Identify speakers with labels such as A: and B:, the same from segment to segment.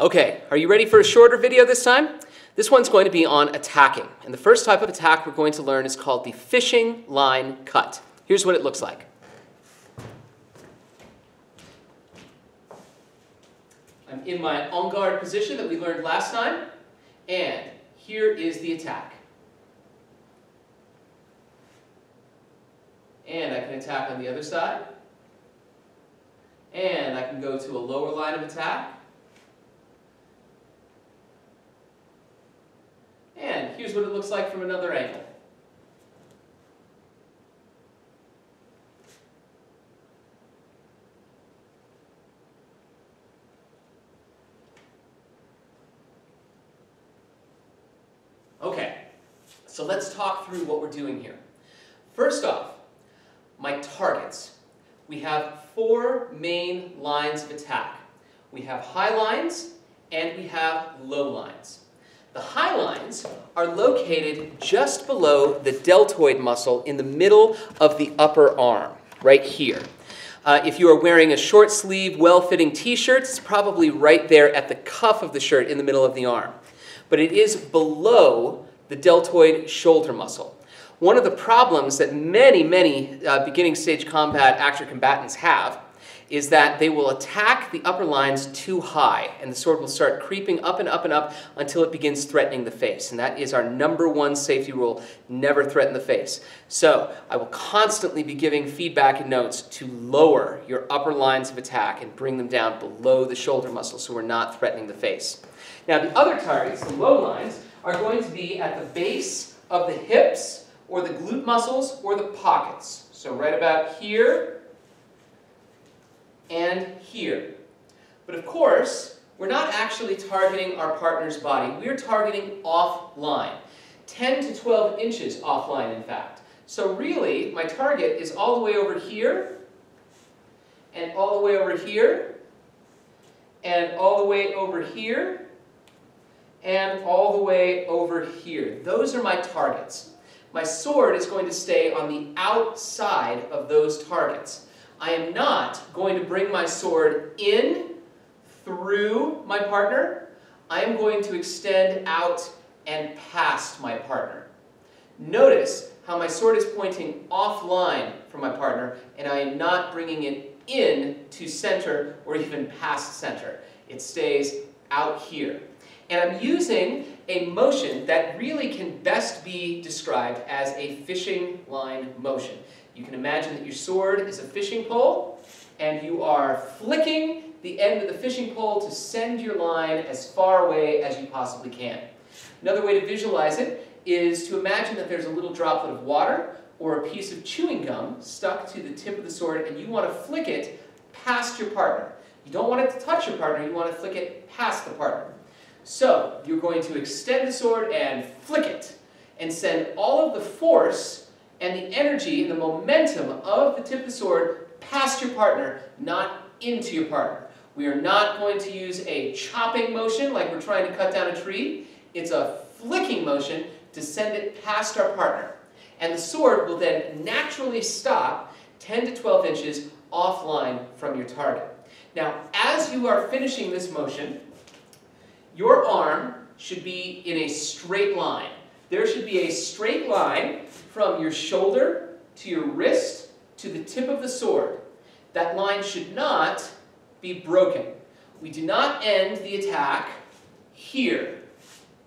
A: Okay, are you ready for a shorter video this time? This one's going to be on attacking. And the first type of attack we're going to learn is called the fishing line cut. Here's what it looks like. I'm in my en garde position that we learned last time, and here is the attack. And I can attack on the other side. And I can go to a lower line of attack. And here's what it looks like from another angle. Okay, so let's talk through what we're doing here. First off, my targets. We have four main lines of attack. We have high lines and we have low lines. The high lines are located just below the deltoid muscle in the middle of the upper arm, right here. If you are wearing a short sleeve, well-fitting t-shirt, it's probably right there at the cuff of the shirt in the middle of the arm. But it is below the deltoid shoulder muscle. One of the problems that many beginning stage combat actor combatants have is that they will attack the upper lines too high, and the sword will start creeping up and up and up until it begins threatening the face. And that is our #1 safety rule: never threaten the face. So I will constantly be giving feedback and notes to lower your upper lines of attack and bring them down below the shoulder muscle so we're not threatening the face. Now the other targets, the low lines, are going to be at the base of the hips or the glute muscles or the pockets. So right about here and here. But of course, we're not actually targeting our partner's body. We're targeting offline, 10 to 12 inches offline, in fact. So really, my target is all the way over here, and all the way over here, and all the way over here, and all the way over here. Those are my targets. My sword is going to stay on the outside of those targets. I am not going to bring my sword in through my partner. I am going to extend out and past my partner. Notice how my sword is pointing offline from my partner, and I am not bringing it in to center or even past center. It stays out here. And I'm using a motion that really can best be described as a fishing line motion. You can imagine that your sword is a fishing pole, and you are flicking the end of the fishing pole to send your line as far away as you possibly can. Another way to visualize it is to imagine that there's a little droplet of water or a piece of chewing gum stuck to the tip of the sword, and you want to flick it past your partner. You don't want it to touch your partner, you want to flick it past the partner. So you're going to extend the sword and flick it, and send all of the force and the energy and the momentum of the tip of the sword past your partner, not into your partner. We are not going to use a chopping motion like we're trying to cut down a tree. It's a flicking motion to send it past our partner. And the sword will then naturally stop 10 to 12 inches offline from your target. Now, as you are finishing this motion, your arm should be in a straight line. There should be a straight line from your shoulder to your wrist to the tip of the sword. That line should not be broken. We do not end the attack here.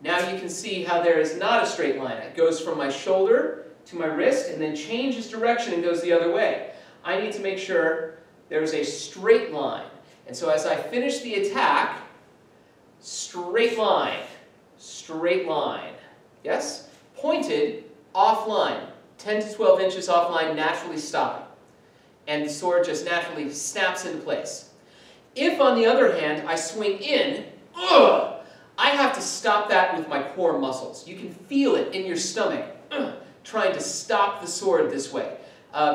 A: Now you can see how there is not a straight line. It goes from my shoulder to my wrist and then changes direction and goes the other way. I need to make sure there's a straight line. And so as I finish the attack, straight line, yes? Pointed, offline, 10 to 12 inches offline, naturally stopping. And the sword just naturally snaps into place. If, on the other hand, I swing in, I have to stop that with my core muscles. You can feel it in your stomach, trying to stop the sword this way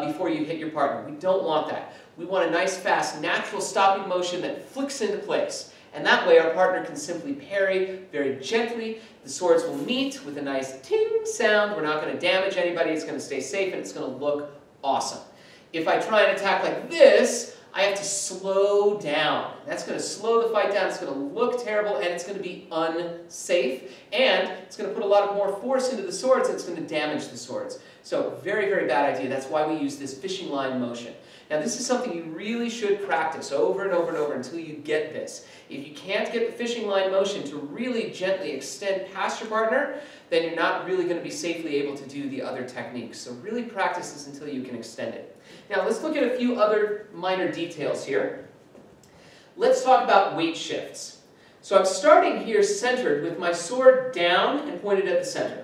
A: before you hit your partner. We don't want that. We want a nice, fast, natural stopping motion that flicks into place. And that way our partner can simply parry very gently. The swords will meet with a nice ting sound. We're not going to damage anybody. It's going to stay safe and it's going to look awesome. If I try and attack like this, I have to slow down. That's going to slow the fight down. It's going to look terrible, and it's going to be unsafe. And it's going to put a lot more force into the swords, and it's going to damage the swords. So very, very bad idea. That's why we use this fishing line motion. Now this is something you really should practice over and over and over until you get this. If you can't get the fishing line motion to really gently extend past your partner, then you're not really going to be safely able to do the other techniques. So really practice this until you can extend it. Now let's look at a few other minor details here. Let's talk about weight shifts. So I'm starting here centered with my sword down and pointed at the center.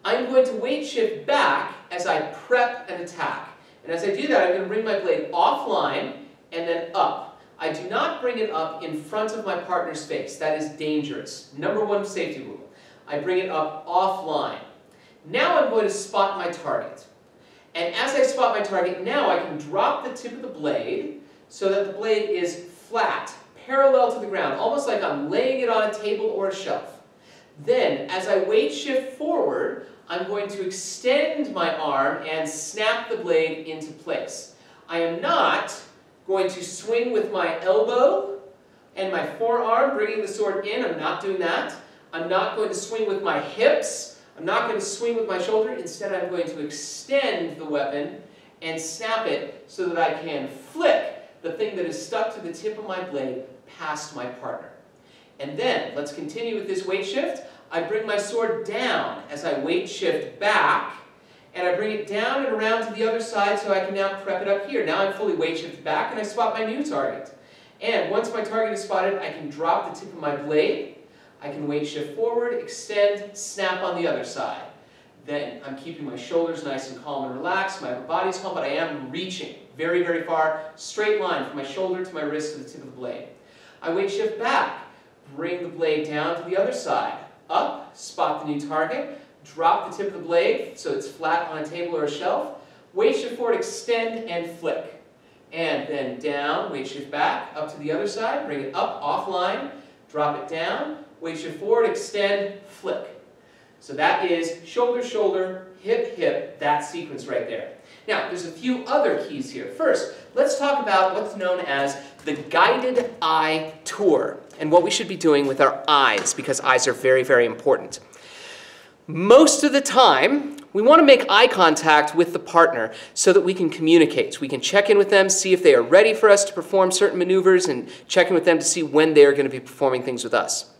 A: I'm going to weight shift back as I prep an attack. And as I do that, I'm going to bring my blade offline and then up. I do not bring it up in front of my partner's face. That is dangerous. #1 safety rule. I bring it up offline. Now I'm going to spot my target. And as I spot my target, now I can drop the tip of the blade so that the blade is flat, parallel to the ground, almost like I'm laying it on a table or a shelf. Then, as I weight shift forward, I'm going to extend my arm and snap the blade into place. I am not going to swing with my elbow and my forearm, bringing the sword in. I'm not doing that. I'm not going to swing with my hips. I'm not going to swing with my shoulder. Instead, I'm going to extend the weapon and snap it so that I can flick the thing that is stuck to the tip of my blade past my partner. And then, let's continue with this weight shift. I bring my sword down as I weight shift back, and I bring it down and around to the other side so I can now prep it up here. Now I'm fully weight shifted back, and I spot my new target. And once my target is spotted, I can drop the tip of my blade. I can weight shift forward, extend, snap on the other side. Then I'm keeping my shoulders nice and calm and relaxed. My upper body's calm, but I am reaching very, very far, straight line from my shoulder to my wrist to the tip of the blade. I weight shift back, bring the blade down to the other side. Up, spot the new target, drop the tip of the blade so it's flat on a table or a shelf, weight shift forward, extend, and flick. And then down, weight shift back, up to the other side, bring it up, offline, drop it down, weight shift forward, extend, flick. So that is shoulder, shoulder, hip, hip, that sequence right there. Now, there's a few other keys here. First, let's talk about what's known as the guided eye tour and what we should be doing with our eyes, because eyes are very, very important. Most of the time, we want to make eye contact with the partner so that we can communicate. We can check in with them, see if they are ready for us to perform certain maneuvers, and check in with them to see when they are going to be performing things with us.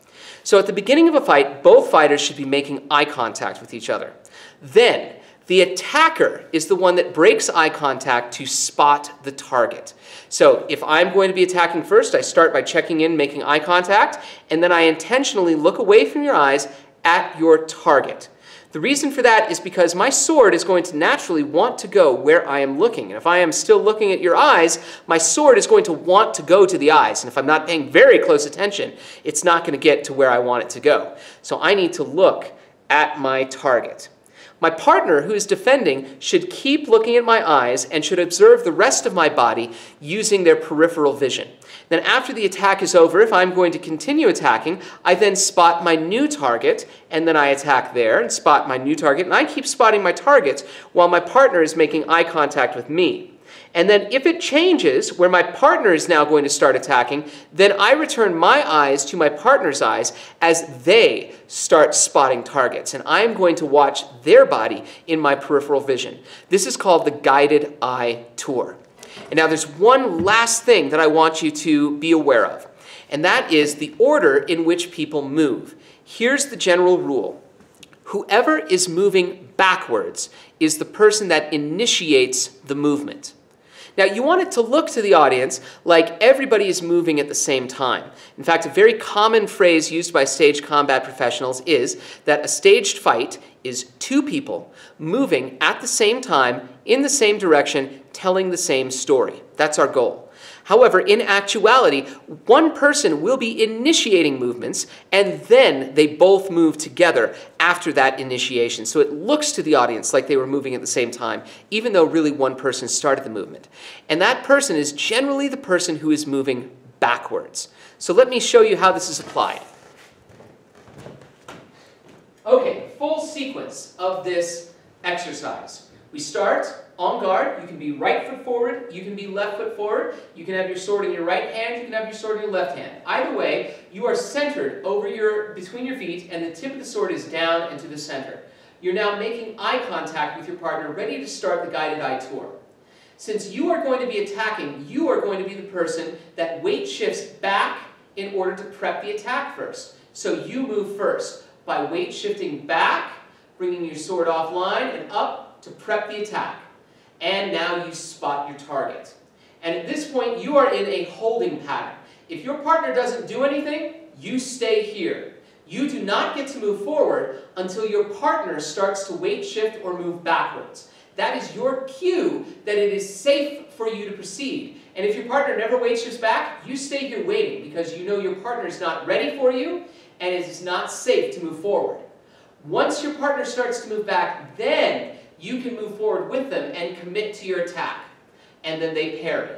A: So at the beginning of a fight, both fighters should be making eye contact with each other. Then, the attacker is the one that breaks eye contact to spot the target. So if I'm going to be attacking first, I start by checking in, making eye contact, and then I intentionally look away from your eyes at your target. The reason for that is because my sword is going to naturally want to go where I am looking. And if I am still looking at your eyes, my sword is going to want to go to the eyes. And if I'm not paying very close attention, it's not going to get to where I want it to go. So I need to look at my target. My partner, who is defending, should keep looking at my eyes and should observe the rest of my body using their peripheral vision. Then after the attack is over, if I'm going to continue attacking, I then spot my new target, and then I attack there and spot my new target, and I keep spotting my targets while my partner is making eye contact with me. And then if it changes, where my partner is now going to start attacking, then I return my eyes to my partner's eyes as they start spotting targets. And I am going to watch their body in my peripheral vision. This is called the guided eye tour. And now there's one last thing that I want you to be aware of, and that is the order in which people move. Here's the general rule. Whoever is moving backwards is the person that initiates the movement. Now, you want it to look to the audience like everybody is moving at the same time. In fact, a very common phrase used by stage combat professionals is that a staged fight is two people moving at the same time, in the same direction, telling the same story. That's our goal. However, in actuality, one person will be initiating movements, and then they both move together after that initiation. So it looks to the audience like they were moving at the same time, even though really one person started the movement. And that person is generally the person who is moving backwards. So let me show you how this is applied. Okay, full sequence of this exercise. We start on guard. You can be right foot forward, you can be left foot forward, you can have your sword in your right hand, you can have your sword in your left hand. Either way, you are centered between your feet, and the tip of the sword is down and to the center. You're now making eye contact with your partner, ready to start the guided eye tour. Since you are going to be attacking, you are going to be the person that weight shifts back in order to prep the attack first. So you move first by weight shifting back, bringing your sword offline and up to prep the attack. And now you spot your target. And at this point, you are in a holding pattern. If your partner doesn't do anything, you stay here. You do not get to move forward until your partner starts to weight shift or move backwards. That is your cue that it is safe for you to proceed. And if your partner never weight shifts back, you stay here waiting because you know your partner is not ready for you and it is not safe to move forward. Once your partner starts to move back, then you can move forward with them and commit to your attack. And then they parry.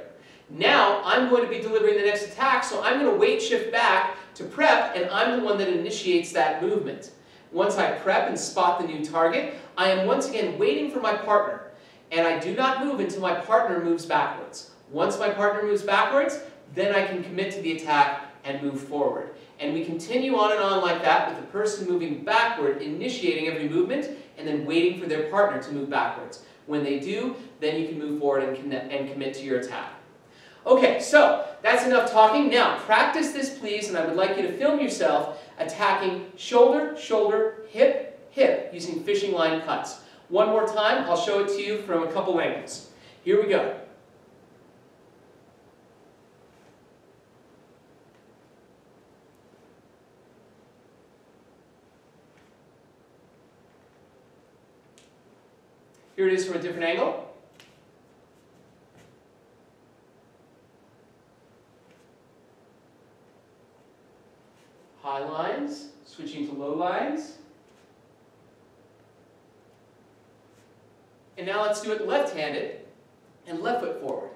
A: Now, I'm going to be delivering the next attack, so I'm going to weight shift back to prep, and I'm the one that initiates that movement. Once I prep and spot the new target, I am once again waiting for my partner. And I do not move until my partner moves backwards. Once my partner moves backwards, then I can commit to the attack and move forward. And we continue on and on like that with the person moving backward, initiating every movement, and then waiting for their partner to move backwards. When they do, then you can move forward and commit to your attack. Okay, so that's enough talking. Now, practice this, please, and I would like you to film yourself attacking shoulder, shoulder, hip, hip, using fishing line cuts. One more time, I'll show it to you from a couple angles. Here we go. Here it is from a different angle. High lines, switching to low lines. And now let's do it left-handed and left foot forward.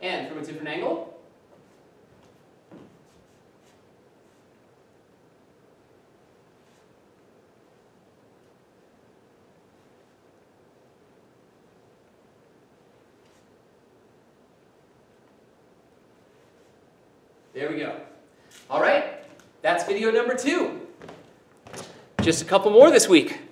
A: And from a different angle. There we go. All right, that's video number 2. Just a couple more this week.